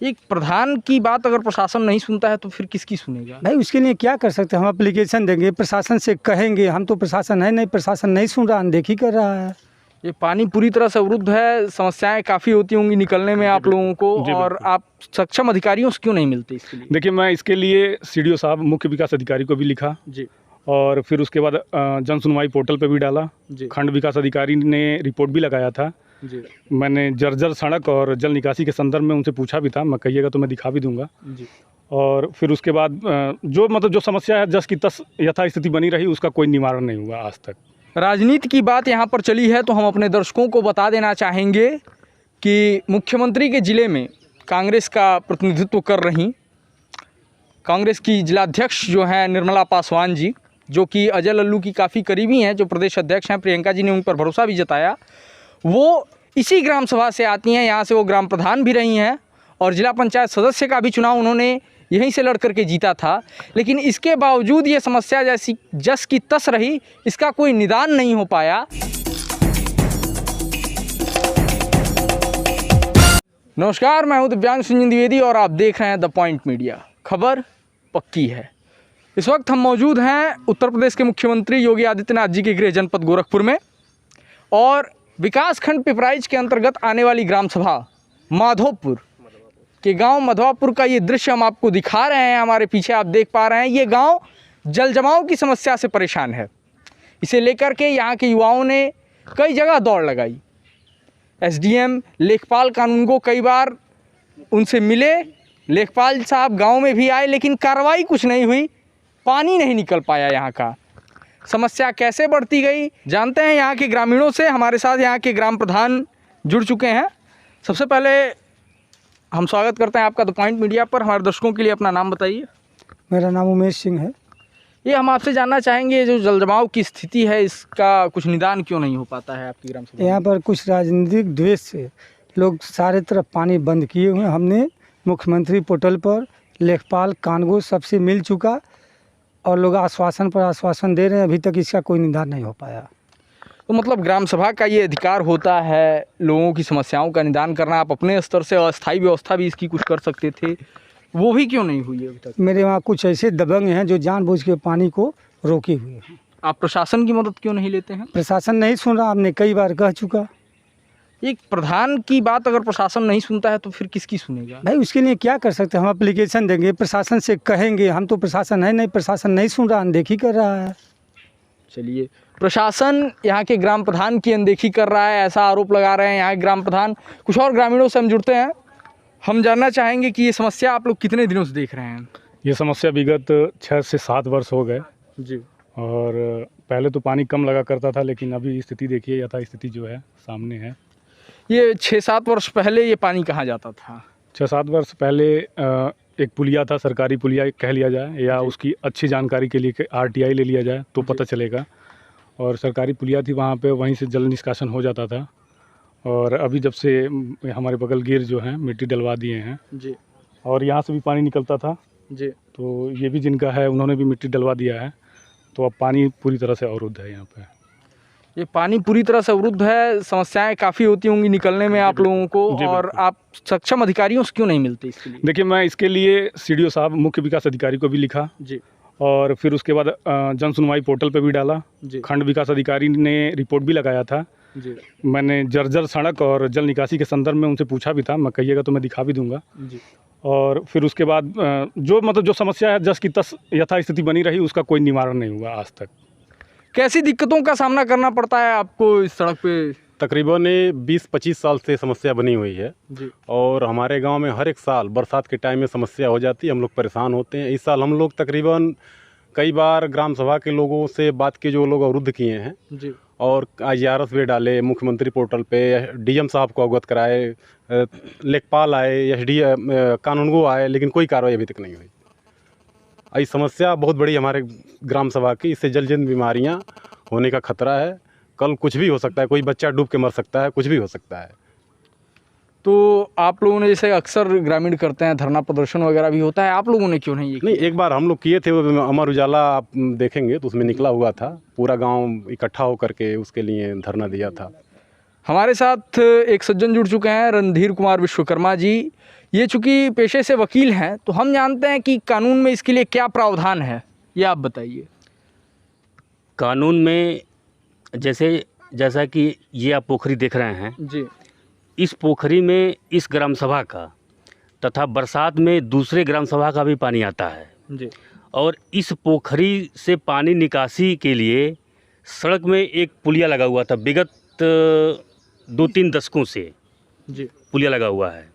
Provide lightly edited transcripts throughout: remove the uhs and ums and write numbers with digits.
एक प्रधान की बात अगर प्रशासन नहीं सुनता है तो फिर किसकी सुनेगा? भाई उसके लिए क्या कर सकते हैं? हम एप्लीकेशन देंगे, प्रशासन से कहेंगे, हम तो प्रशासन है नहीं, प्रशासन नहीं सुन रहा, अनदेखी कर रहा है। ये पानी पूरी तरह से अवरुद्ध है, समस्याएं काफ़ी होती होंगी निकलने में आप लोगों को, और आप सक्षम अधिकारियों से क्यों नहीं मिलते इसके लिए? देखिए, मैं इसके लिए सीडीओ साहब, मुख्य विकास अधिकारी को भी लिखा जी और फिर उसके बाद जन सुनवाई पोर्टल पे भी डाला। जी खंड विकास अधिकारी ने रिपोर्ट भी लगाया था। जी मैंने जर्जर सड़क और जल निकासी के संदर्भ में उनसे पूछा भी था, मैं कहिएगा तो मैं दिखा भी दूंगा। जी। और फिर उसके बाद जो समस्या है जस की तस यथास्थिति बनी रही, उसका कोई निवारण नहीं हुआ आज तक। राजनीति की बात यहाँ पर चली है तो हम अपने दर्शकों को बता देना चाहेंगे कि मुख्यमंत्री के ज़िले में कांग्रेस का प्रतिनिधित्व कर रही कांग्रेस की जिलाध्यक्ष जो हैं निर्मला पासवान जी, जो कि अजय लल्लू की काफ़ी करीबी हैं, जो प्रदेश अध्यक्ष हैं, प्रियंका जी ने उन पर भरोसा भी जताया। वो इसी ग्राम सभा से आती हैं, यहाँ से वो ग्राम प्रधान भी रही हैं और जिला पंचायत सदस्य का भी चुनाव उन्होंने यहीं से लड़ करके जीता था। लेकिन इसके बावजूद ये समस्या जैसी जस की तस रही, इसका कोई निदान नहीं हो पाया। नमस्कार, मैं हूं दिव्यांश संजय द्विवेदी और आप देख रहे हैं द पॉइंट मीडिया। खबर पक्की है। इस वक्त हम मौजूद हैं उत्तर प्रदेश के मुख्यमंत्री योगी आदित्यनाथ जी के गृह जनपद गोरखपुर में, और विकास खंड पिपराइच के अंतर्गत आने वाली ग्राम सभा माधोपुर के गांव मधवापुर का ये दृश्य हम आपको दिखा रहे हैं। हमारे पीछे आप देख पा रहे हैं, ये गांव जल जमाव की समस्या से परेशान है। इसे लेकर के यहाँ के युवाओं ने कई जगह दौड़ लगाई। एसडीएम लेखपाल कानून को कई बार उनसे मिले, लेखपाल साहब गांव में भी आए, लेकिन कार्रवाई कुछ नहीं हुई, पानी नहीं निकल पाया। यहाँ का समस्या कैसे बढ़ती गई जानते हैं यहाँ के ग्रामीणों से। हमारे साथ यहाँ के ग्राम प्रधान जुड़ चुके हैं। सबसे पहले हम स्वागत करते हैं आपका द पॉइंट मीडिया पर। हमारे दर्शकों के लिए अपना नाम बताइए। मेरा नाम उमेश सिंह है। ये हम आपसे जानना चाहेंगे, जो जल जमाव की स्थिति है इसका कुछ निदान क्यों नहीं हो पाता है आपकी ग्राम सभा? यहाँ पर कुछ राजनीतिक द्वेष से लोग सारे तरफ पानी बंद किए हुए हैं। हमने मुख्यमंत्री पोर्टल पर लेखपाल कानगो सबसे मिल चुका और लोग आश्वासन पर आश्वासन दे रहे हैं, अभी तक इसका कोई निदान नहीं हो पाया। तो मतलब ग्राम सभा का ये अधिकार होता है लोगों की समस्याओं का निदान करना। आप अपने स्तर से अस्थायी व्यवस्था भी इसकी कुछ कर सकते थे, वो भी क्यों नहीं हुई अभी तक? मेरे वहाँ कुछ ऐसे दबंग हैं जो जानबूझ के पानी को रोके हुए हैं। आप प्रशासन की मदद क्यों नहीं लेते हैं? प्रशासन नहीं सुन रहा, हमने कई बार कह चुका। एक प्रधान की बात अगर प्रशासन नहीं सुनता है तो फिर किसकी सुनेगा? भाई उसके लिए क्या कर सकते हैं? हम एप्लीकेशन देंगे, प्रशासन से कहेंगे, हम तो प्रशासन है नहीं, प्रशासन नहीं सुन रहा, अनदेखी कर रहा है। चलिए, प्रशासन यहाँ के ग्राम प्रधान की अनदेखी कर रहा है, ऐसा आरोप लगा रहे हैं यहाँ के ग्राम प्रधान। कुछ और ग्रामीणों से हम जुड़ते हैं। हम जानना चाहेंगे कि ये समस्या आप लोग कितने दिनों से देख रहे हैं? ये समस्या विगत 6 से 7 वर्ष हो गए जी। और पहले तो पानी कम लगा करता था, लेकिन अभी स्थिति देखिए, यथास्थिति जो है सामने है। ये 6-7 वर्ष पहले ये पानी कहाँ जाता था? 6-7 वर्ष पहले एक पुलिया था, सरकारी पुलिया कह लिया जाए, या उसकी अच्छी जानकारी के लिए RTI ले लिया जाए तो पता चलेगा। और सरकारी पुलिया थी वहाँ पे, वहीं से जल निष्कासन हो जाता था। और अभी जब से हमारे बगल गिर जो हैं मिट्टी डलवा दिए हैं जी, और यहाँ से भी पानी निकलता था जी, तो ये भी जिनका है उन्होंने भी मिट्टी डलवा दिया है, तो अब पानी पूरी तरह से अवरुद्ध है यहाँ पे। ये पानी पूरी तरह से अवरुद्ध है, समस्याएं काफ़ी होती होंगी निकलने में आप लोगों को, और आप सक्षम अधिकारियों से क्यों नहीं मिलते इसके लिए? देखिए, मैं इसके लिए सीडीओ साहब, मुख्य विकास अधिकारी को भी लिखा जी और फिर उसके बाद जन सुनवाई पोर्टल पे भी डाला। जी खंड विकास अधिकारी ने रिपोर्ट भी लगाया था। जी मैंने जर्जर सड़क और जल निकासी के संदर्भ में उनसे पूछा भी था, मैं कहिएगा तो मैं दिखा भी दूंगा। जी। और फिर उसके बाद जो समस्या है जस की तस यथास्थिति बनी रही, उसका कोई निवारण नहीं हुआ आज तक। कैसी दिक्कतों का सामना करना पड़ता है आपको इस सड़क पे? तकरीबन 20-25 साल से समस्या बनी हुई है जी। और हमारे गांव में हर एक साल बरसात के टाइम में समस्या हो जाती है, हम लोग परेशान होते हैं। इस साल हम लोग तकरीबन कई बार ग्राम सभा के लोगों से बात की, जो लोग अवरुद्ध किए हैं, जी। और IRS भी डाले, मुख्यमंत्री पोर्टल पे DM साहब को अवगत कराए, लेखपाल आए, SDM कानूनगो आए, लेकिन कोई कार्रवाई अभी तक नहीं हुई। ये समस्या बहुत बड़ी हमारे ग्राम सभा की, इससे जलजनित बीमारियां होने का खतरा है। कल कुछ भी हो सकता है, कोई बच्चा डूब के मर सकता है, कुछ भी हो सकता है। तो आप लोगों ने, जैसे अक्सर ग्रामीण करते हैं, धरना प्रदर्शन वगैरह भी होता है, आप लोगों ने क्यों नहीं? नहीं, एक बार हम लोग किए थे, वो अमर उजाला आप देखेंगे तो उसमें निकला हुआ था, पूरा गांव इकट्ठा होकर के उसके लिए धरना दिया था। हमारे साथ एक सज्जन जुड़ चुके हैं, रणधीर कुमार विश्वकर्मा जी। ये चूँकि पेशे से वकील हैं तो हम जानते हैं कि कानून में इसके लिए क्या प्रावधान है, ये आप बताइए। कानून में जैसा कि ये आप पोखरी देख रहे हैं, जी इस पोखरी में इस ग्राम सभा का तथा बरसात में दूसरे ग्राम सभा का भी पानी आता है। जी और इस पोखरी से पानी निकासी के लिए सड़क में एक पुलिया लगा हुआ था, विगत 2-3 दशकों से जी पुलिया लगा हुआ है,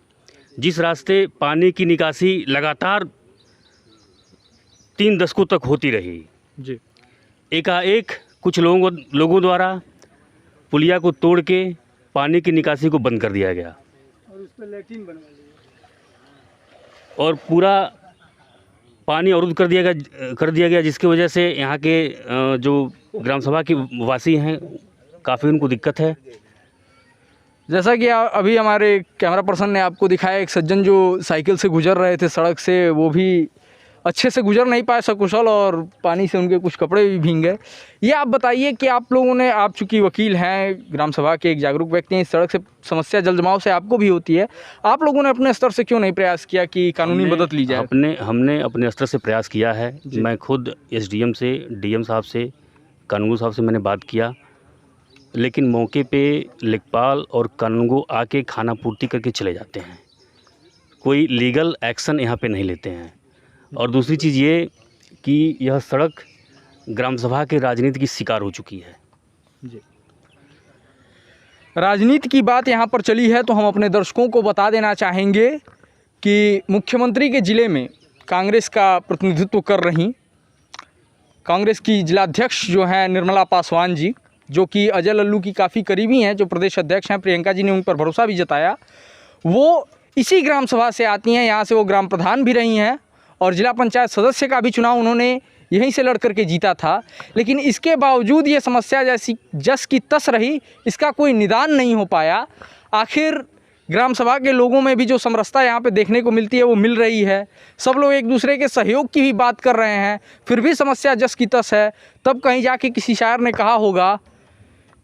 जिस रास्ते पानी की निकासी लगातार 3 दशकों तक होती रही। जी एकाएक कुछ लोगों द्वारा पुलिया को तोड़ के पानी की निकासी को बंद कर दिया गया और उस पर लैट्रिन बनवा लिया और पूरा पानी अवरुद्ध कर दिया गया, जिसकी वजह से यहाँ के जो ग्राम सभा के वासी हैं काफ़ी उनको दिक्कत है। जैसा कि अभी हमारे कैमरा पर्सन ने आपको दिखाया, एक सज्जन जो साइकिल से गुजर रहे थे सड़क से, वो भी अच्छे से गुजर नहीं पाए सकुशल और पानी से उनके कुछ कपड़े भी भीग गए। ये आप बताइए कि आप लोगों ने, आप चूँकि वकील हैं, ग्राम सभा के एक जागरूक व्यक्ति हैं, इस सड़क से समस्या जल जमाव से आपको भी होती है, आप लोगों ने अपने स्तर से क्यों नहीं प्रयास किया कि कानूनी मदद ली जाए? हमने अपने स्तर से प्रयास किया है। मैं खुद SDM से, DM साहब से, कानूनगो साहब से मैंने बात किया, लेकिन मौके पे लेखपाल और कानूनगो आके खाना पूर्ति करके चले जाते हैं, कोई लीगल एक्शन यहाँ पे नहीं लेते हैं। और दूसरी चीज़ ये कि यह सड़क ग्राम सभा के राजनीति की शिकार हो चुकी है। जी, राजनीति की बात यहाँ पर चली है तो हम अपने दर्शकों को बता देना चाहेंगे कि मुख्यमंत्री के ज़िले में कांग्रेस का प्रतिनिधित्व कर रही कांग्रेस की जिलाध्यक्ष जो हैं निर्मला पासवान जी, जो कि अजय लल्लू की काफ़ी करीबी हैं, जो प्रदेश अध्यक्ष हैं, प्रियंका जी ने उन पर भरोसा भी जताया, वो इसी ग्राम सभा से आती हैं। यहाँ से वो ग्राम प्रधान भी रही हैं और जिला पंचायत सदस्य का भी चुनाव उन्होंने यहीं से लड़ करके जीता था। लेकिन इसके बावजूद ये समस्या जैसी जस की तस रही, इसका कोई निदान नहीं हो पाया। आखिर ग्राम सभा के लोगों में भी जो समरसता यहाँ पे देखने को मिलती है वो मिल रही है। सब लोग एक दूसरे के सहयोग की भी बात कर रहे हैं, फिर भी समस्या जस की तस है। तब कहीं जाके किसी शायर ने कहा होगा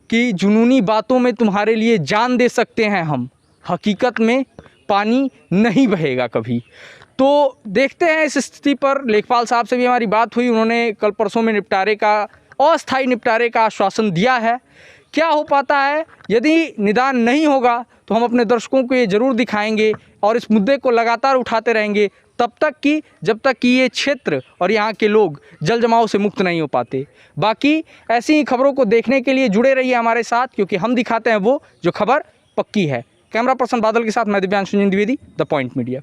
कि जुनूनी बातों में तुम्हारे लिए जान दे सकते हैं हम, हकीकत में पानी नहीं बहेगा कभी। तो देखते हैं इस स्थिति पर। लेखपाल साहब से भी हमारी बात हुई, उन्होंने कल परसों में अस्थायी निपटारे का आश्वासन दिया है। क्या हो पाता है, यदि निदान नहीं होगा तो हम अपने दर्शकों को ये ज़रूर दिखाएंगे और इस मुद्दे को लगातार उठाते रहेंगे जब तक कि ये क्षेत्र और यहाँ के लोग जल जमाव से मुक्त नहीं हो पाते। बाकी ऐसी ही खबरों को देखने के लिए जुड़े रहिए हमारे साथ, क्योंकि हम दिखाते हैं वो जो खबर पक्की है। कैमरा पर्सन बादल के साथ मैं Divyanshu Dwivedi, the point media.